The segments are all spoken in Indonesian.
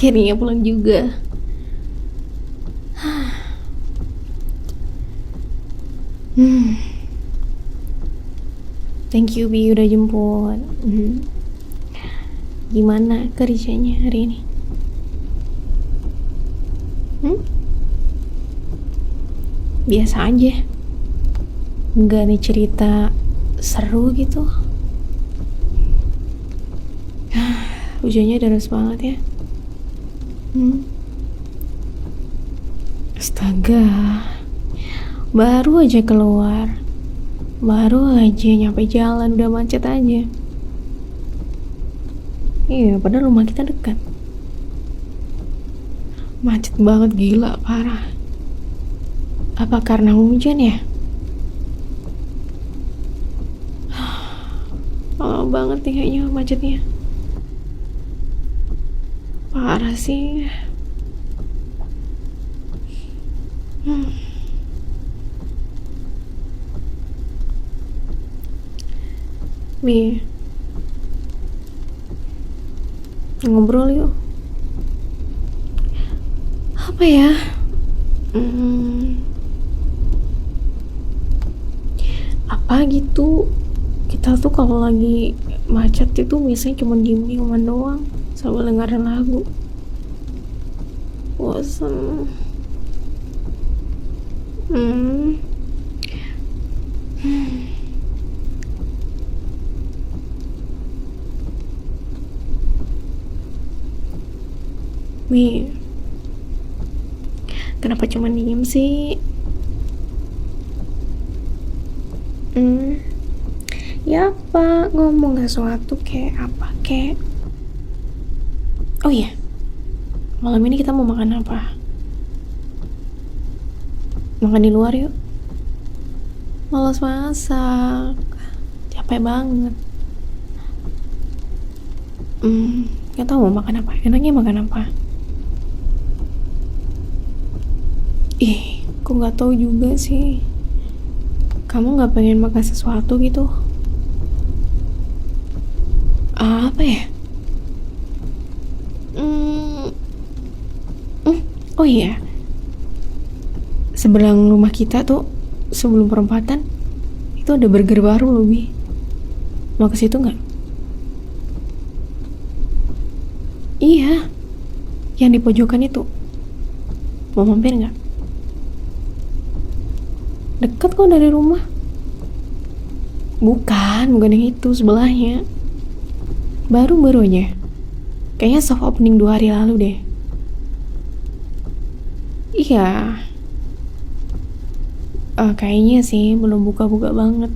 Akhirnya pulang juga. Thank you Bi udah jemput. Gimana kerjanya hari ini? Biasa aja. Nggak nih cerita seru gitu. Hujannya deras banget ya. Astaga, baru aja keluar, baru aja nyampe jalan udah macet aja. Iya, padahal rumah kita dekat. Macet banget, gila, parah. Apa karena hujan ya? Lama banget nih kayaknya macetnya. Parah sih. Mi, ngobrol yuk. Apa ya? Apa gitu? Kita tuh kalau lagi macet itu biasanya cuma diem-dieman doang sambil dengerin lagu. Bosan. Mi, kenapa cuma diem sih? Ya apa, ngomong sesuatu kayak apa kayak. Oh iya, malam ini kita mau makan apa? Makan di luar yuk. Malas masak, capek banget. Gak tau mau makan apa. Enaknya makan apa? Kok gak tahu juga sih. Kamu gak pengen makan sesuatu gitu? Apa ya? Oh iya, sebelah rumah kita tuh sebelum perempatan itu ada burger baru loh Bi. Mau ke situ nggak? Iya, yang di pojokan itu. Mau mampir nggak? Deket kok dari rumah. Bukan yang itu, sebelahnya. Baru-baru aja. Kayaknya soft opening 2 hari lalu deh. Iya. Kayaknya sih belum buka-buka banget.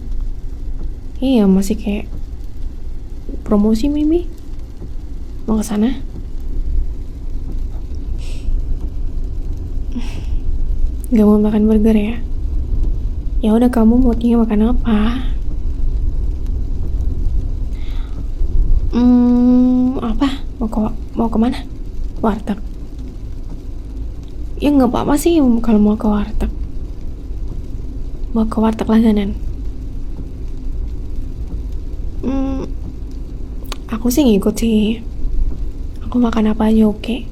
Iya, masih kayak promosi Mimi. Mau ke sana? Gak mau makan burger ya? Ya udah, kamu moodnya makan apa? Apa? Mau kemana? Warteg. Ya nggak apa-apa sih kalau mau ke warteg. Mau ke warteg langganan. Aku sih ngikut sih. Aku makan apa aja oke.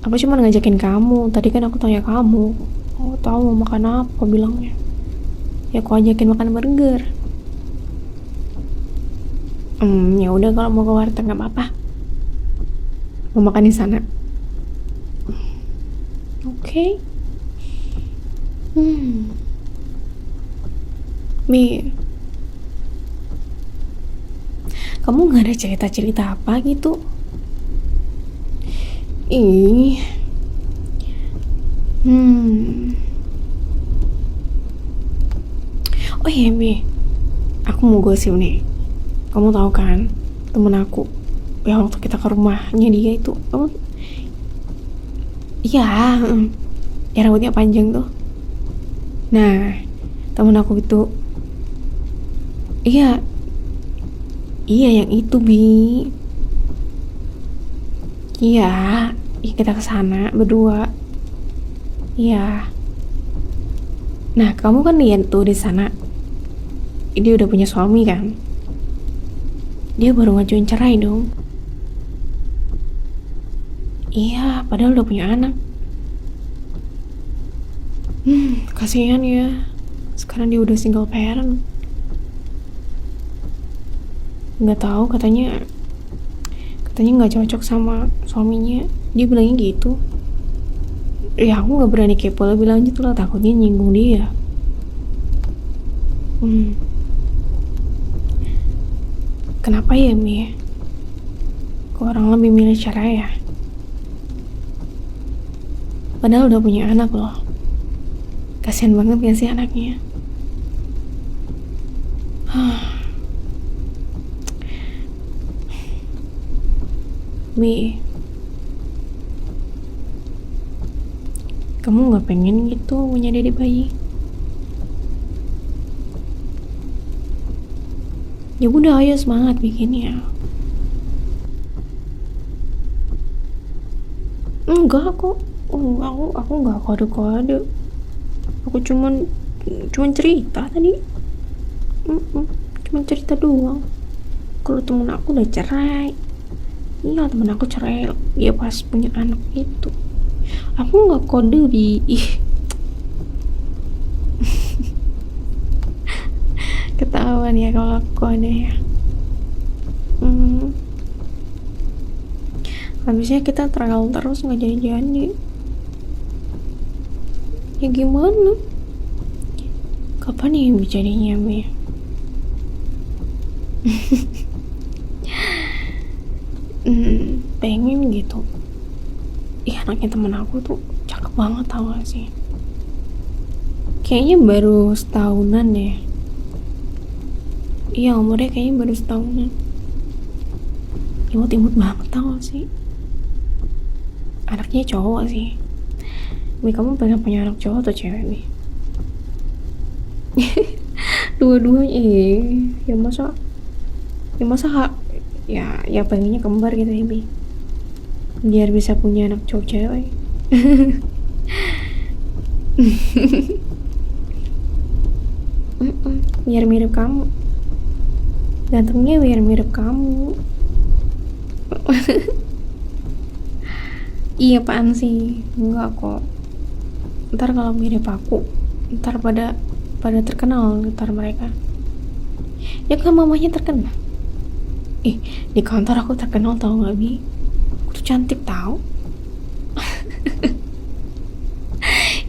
Aku cuma ngajakin kamu. Tadi kan aku tanya kamu. Aku tahu mau makan apa bilangnya. Ya aku ajakin makan burger. Ya udah, kalau mau ke warteg nggak apa-apa. Mau makan di sana. Oke. Mi, kamu nggak ada cerita-cerita apa gitu? Oh iya Mi, aku mau gosip nih. Kamu tahu kan temen aku yang waktu kita ke rumahnya dia itu, kamu? Iya, yang rambutnya panjang tuh. Nah, temen aku itu, iya yang itu Bi. Iya, kita ke sana berdua. Iya. Nah, kamu kan lihat tuh di sana. Dia udah punya suami kan? Dia baru ngajuin cerai dong. Iya, padahal udah punya anak. Kasihan ya. Sekarang dia udah single parent. Nggak tahu, katanya nggak cocok sama suaminya. Dia bilangnya gitu. Ya aku nggak berani kepo lebih lanjut lah, takutnya nyinggung dia. Kenapa ya Mi? Kok orang lebih milih cerai ya? Padahal udah punya anak loh. Kasian banget gak sih anaknya? Mi, kamu gak pengen gitu punya dedek bayi? Ya udah, ayo semangat bikinnya. Enggak kok. Aku nggak kode-kode. Aku cuman cerita tadi. Cuman cerita doang. Kalau temen aku udah cerai. Iya, temen aku cerai. Dia pas punya anak itu. Aku nggak kode bi. Ih, ketahuan ya kalau aku kode ya. Habisnya kita trial terus nggak jadi-jadi. Ya gimana? Kapan nih bicaranya Mi? Pengen gitu. Ih, anaknya temen aku tuh cakep banget, tau gak sih? Kayaknya baru setahunan deh. Iya, umurnya kayaknya baru setahunan. Imut-imut banget, tau gak sih? Anaknya cowok sih. Mi, kamu pengen punya anak cowok atau cewek Mi? Dua-duanya ya masa ya pengennya kembar gitu ya Mi, biar bisa punya anak cowok cewek. Biar mirip kamu, gantengnya biar mirip kamu. Iya, apaan sih, enggak kok. Ntar kalau mirip aku, ntar pada terkenal ntar mereka. Ya kan mamanya terkenal. Di kantor aku terkenal, tau gak Bi? Aku tuh cantik tau.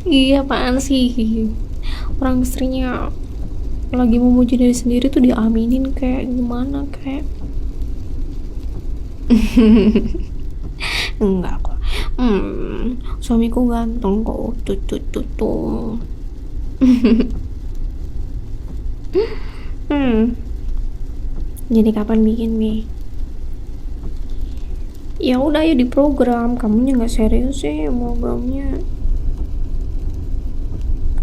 Iya, apaan sih, orang istrinya lagi memuji diri sendiri tuh diaminin kayak gimana, kayak enggak kok. Suamiku ganteng kok, tuh. Jadi kapan bikin Mi? Ya udah, ayo di program. Kamunya nggak serius sih programnya.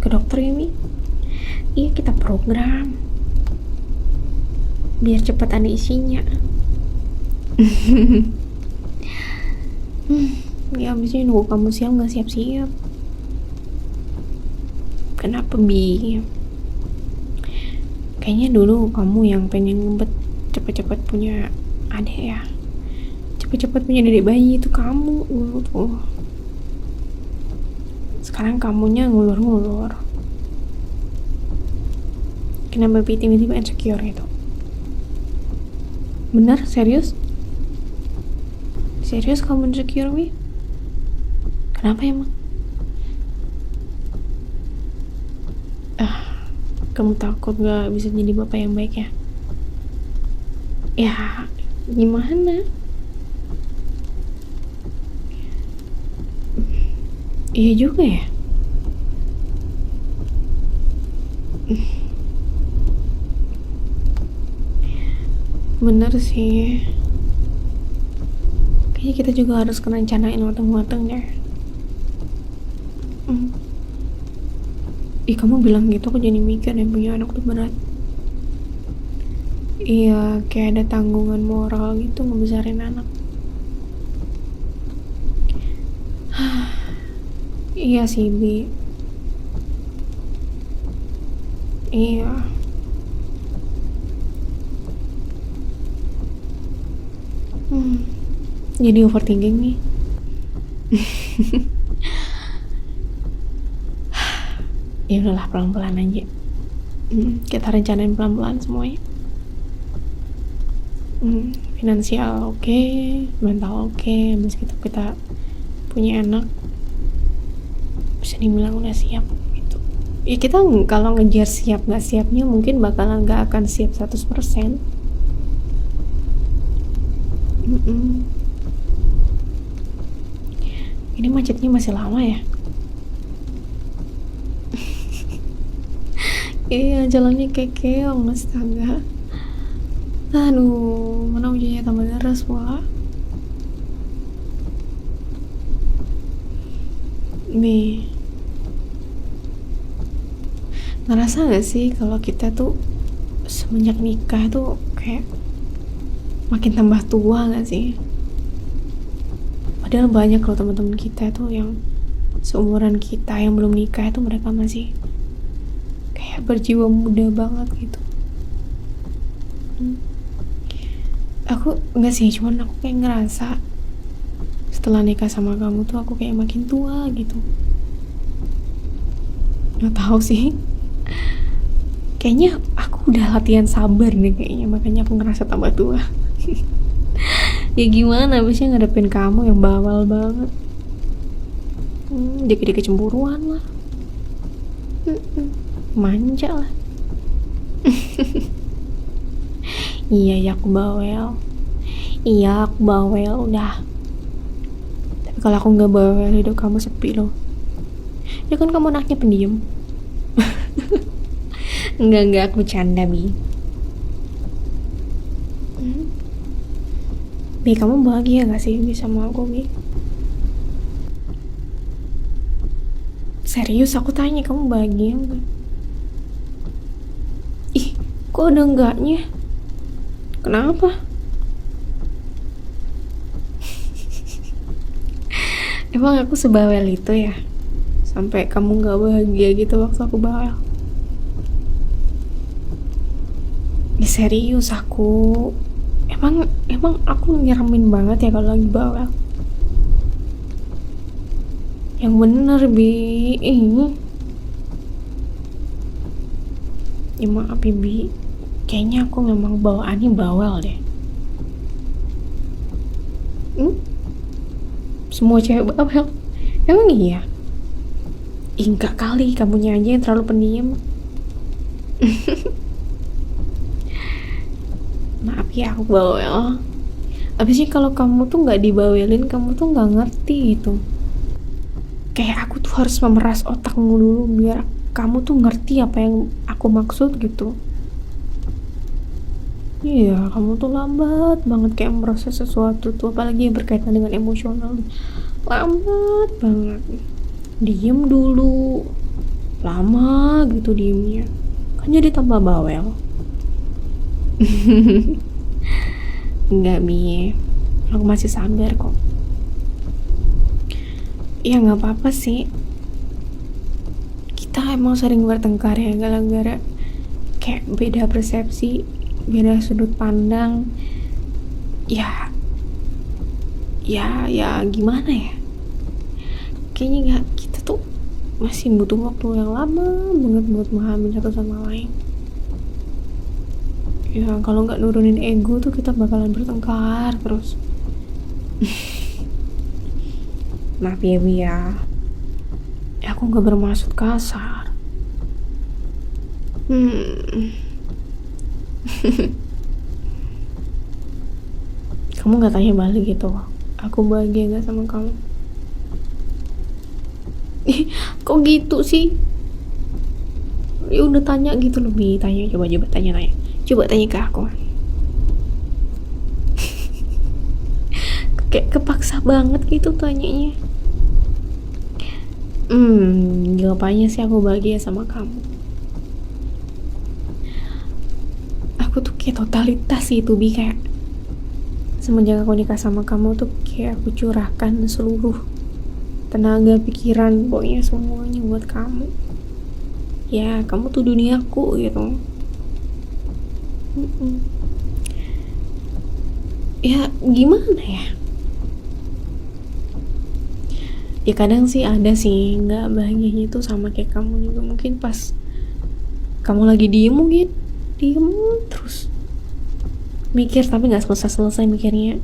Ke dokter ya Mi? Iya, kita program biar cepat ada isinya. Ya abisnya nunggu kamu siap nggak siap-siap. Kenapa Bi? Kayaknya dulu kamu yang pengen ngebet cepet-cepet punya adik ya, cepet-cepet punya dedek bayi, itu kamu dulu tuh. Sekarang kamunya ngulur-ngulur. Kenapa Bi tiba-tiba insecure gitu? Bener? Serius? Serius kamu insecure Bi? Kenapa emang? Kamu takut gak bisa jadi bapak yang baik ya? Ya gimana? Iya juga ya. Bener sih. Kayaknya kita juga harus kerencanain mateng-mateng deh. Kamu bilang gitu, aku jadi mikir yang punya anak tuh berat. Iya, kayak ada tanggungan moral gitu ngebesarin anak. Iya sih Bi. Iya. Jadi overthinking nih. Ya udahlah, pelan-pelan aja. Kita rencanain pelan-pelan semuanya. Finansial oke, mental oke, meskipun kita punya anak bisa dibilang udah siap gitu. Ya kita kalau ngejar siap nggak siapnya mungkin bakalan nggak akan siap 100%. Ini macetnya masih lama ya. Iya, jalannya kayak keong, astaga. Aduh, mana hujannya tambah deras pula. Nih, ngerasa gak sih kalau kita tuh semenjak nikah tuh kayak makin tambah tua gak sih? Padahal banyak loh teman-teman kita tuh yang seumuran kita yang belum nikah itu mereka masih kayak berjiwa muda banget gitu. Aku nggak sih, cuman aku kayak ngerasa setelah nikah sama kamu tuh aku kayak makin tua gitu. Nggak tahu sih, kayaknya aku udah latihan sabar nih kayaknya, makanya aku ngerasa tambah tua. Ya gimana abisnya ngadepin kamu yang bawal banget, dikit-dikit cemburuan lah, manja lah. Iya ya aku bawel, iya aku bawel udah. Tapi kalau aku nggak bawel hidup kamu sepi loh. Ya kan kamu anaknya pendiam. Enggak aku bercanda Bi. Bi kamu bahagia gak sih Bi sama aku Bi? Serius aku tanya, kamu bahagia gak? Ih kok ada enggaknya? Kenapa? Emang aku sebawel itu ya? Sampai kamu gak bahagia gitu waktu aku bawel? Ya serius aku. Emang aku nyeremin banget ya kalau lagi bawel? Yang bener Bi. Ya maaf ya Bi, kayaknya aku memang bawaannya bawel deh. Semua cewek bawel? Emang iya? Enggak kali, kamunya aja yang terlalu pendiam. Maaf ya aku bawel. Abisnya kalau kamu tuh gak dibawelin, kamu tuh gak ngerti gitu. Kayak aku tuh harus memeras otakmu dulu biar kamu tuh ngerti apa yang aku maksud gitu. Iya, kamu tuh lambat banget kayak merasa sesuatu tuh, apalagi yang berkaitan dengan emosional. Lambat banget. Diem dulu. Lama gitu diemnya. Kan jadi tambah bawel. Enggak, Mi. Aku masih sabar kok. Ya nggak apa-apa sih. Kita emang sering bertengkar ya gara-gara kayak beda persepsi, beda sudut pandang. Ya gimana ya, kayaknya nggak, kita tuh masih butuh waktu yang lama banget buat memahami satu sama lain. Ya kalau nggak nurunin ego tuh kita bakalan bertengkar terus. Maaf ya Bi ya, aku nggak bermaksud kasar. Kamu nggak tanya balik gitu, aku bahagia nggak sama kamu? Kok gitu sih? Ya udah tanya gitu lebih, tanya, coba tanya, coba tanya ke aku. Kayak kepaksa banget gitu tanyanya. Jawabannya sih aku bahagia sama kamu. Aku tuh kayak totalitas itu Bi, kayak semenjak aku nikah sama kamu tuh kayak aku curahkan seluruh tenaga, pikiran, pokoknya semuanya buat kamu. Ya kamu tuh duniaku gitu. Ya gimana ya, Ya kadang sih ada sih nggak bahagianya itu sama kayak kamu juga, mungkin pas kamu lagi diem mungkin diem terus mikir tapi nggak selesai mikirnya.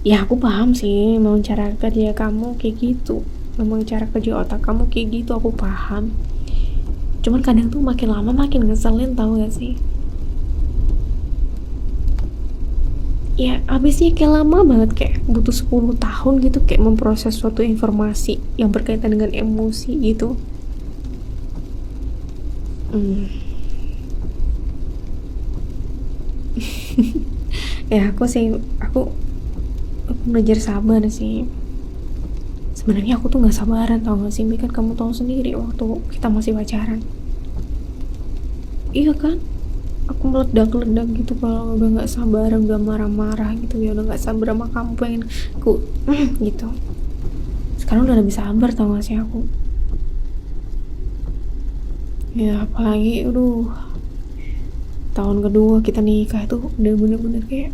Ya aku paham sih, memang cara kerja kamu kayak gitu, memang cara kerja otak kamu kayak gitu, aku paham. Cuman kadang tuh makin lama makin ngeselin, tau gak sih? Ya habisnya kayak lama banget, kayak butuh 10 tahun gitu kayak memproses suatu informasi yang berkaitan dengan emosi gitu. hmm. Ya aku belajar sabar sih. Sebenarnya aku tuh nggak sabaran, tau gak sih? Kan kamu tahu sendiri waktu kita masih pacaran. Iya kan, aku meledak-ledak gitu kalau udah nggak sabar, udah marah-marah gitu, ya udah nggak sabar sama kamu, pengen aku gitu. Sekarang udah lebih sabar, tau gak sih aku? Ya apalagi aduh, tahun kedua kita nikah tuh udah bener-bener kayak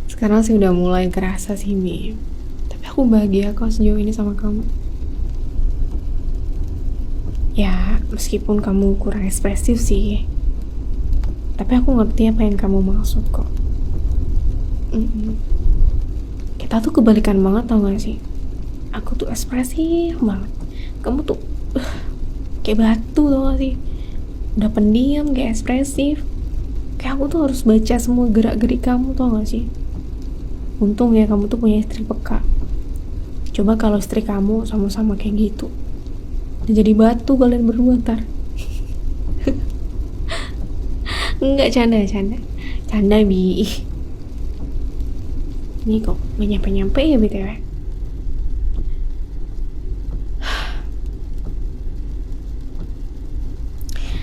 sekarang sih udah mulai kerasa sih, Mi. Tapi aku bahagia kok sejauh ini sama kamu. Ya meskipun kamu kurang ekspresif sih, tapi aku ngerti apa yang kamu maksud kok. Kita tuh kebalikan banget, tau gak sih? Aku tuh ekspresif banget, kamu tuh kayak batu, tau gak sih? Udah pendiam kayak ekspresif. Kayak aku tuh harus baca semua gerak-gerik kamu, tau gak sih? Untung ya kamu tuh punya istri peka. Coba kalau istri kamu sama-sama kayak gitu, udah jadi batu kalian berdua ntar. Enggak, canda Bi. Ini kok gak nyampe-nyampe ya BTW.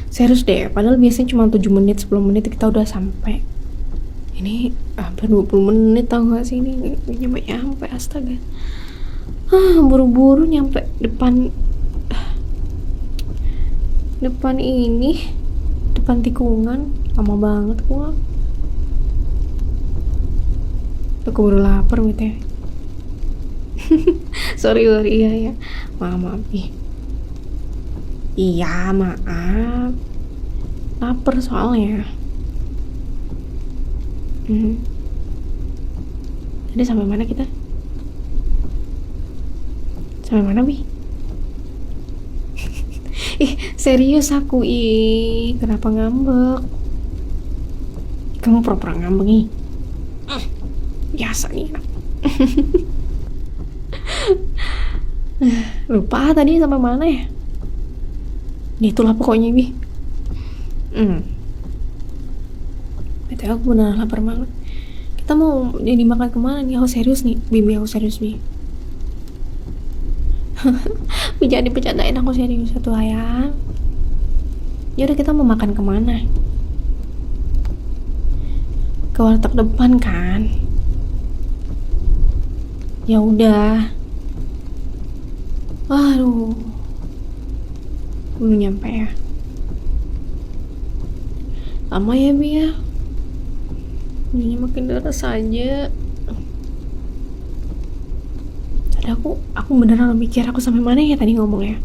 Serius deh, padahal biasanya cuma 7 menit, 10 menit kita udah sampai. Ini hampir 20 menit, tau gak sih? Ini gak nyampe-nyampe, astaga. Buru-buru nyampe depan ini, depan tikungan. Lama banget gua. Aku baru lapar gitu ya. sorry, iya. Maaf. Iya, maaf. Lapar soalnya. Tadi sampai mana kita? Sampai mana, Bi? Serius aku, kenapa ngambek? Kamu pura-pura ngambek nih. Biasa nih. Lupa tadi sampai mana ya? Itulah pokoknya, Bi. Betul, aku beneran lapar banget. Kita mau jadi makan kemana nih? Aku serius nih, Bibi, aku serius, Bi. Bi jangan dipecandain, aku serius satu ayang. Yaudah, kita mau makan kemana? Ke warteg depan kan? Ya udah. Aduh, belum nyampe ya. Lama ya, Bi ya. Ini makin deras saja. Tadi aku beneran mikir aku sampai mana ya tadi ngomongnya.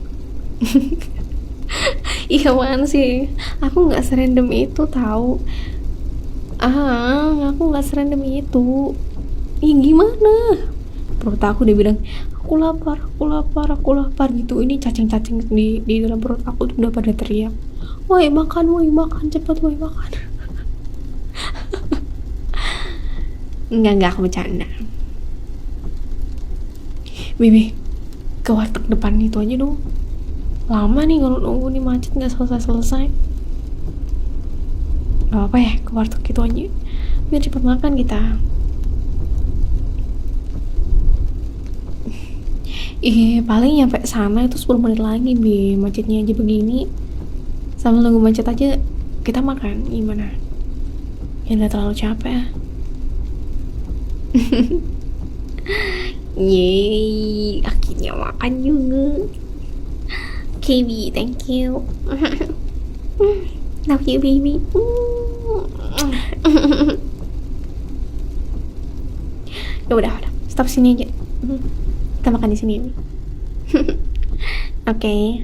Iya, mana sih? Aku nggak serandom itu tahu. Aku nggak serandom itu. Ih, gimana? Perut aku dia bilang, aku lapar gitu. Ini cacing-cacing di dalam perut aku tuh udah pada teriak, woi makan, cepat woi makan. Enggak, aku bercanda. Bibi, ke warteg depan itu aja dong. Lama nih kalau nunggu nih, macet nggak selesai. Gak apa-apa ya, ke warteg itu aja biar cepet makan kita. Paling nyampe sana itu 10 menit lagi, Bi. Macetnya aja begini. Sambil nunggu macet aja kita makan, gimana? Ya gak terlalu capek. Yeay, akhirnya makan juga. Okay, Bi, thank you. Love you, baby. Ya udah, stop sini aja. Mhm. Kita makan di sini. Oke.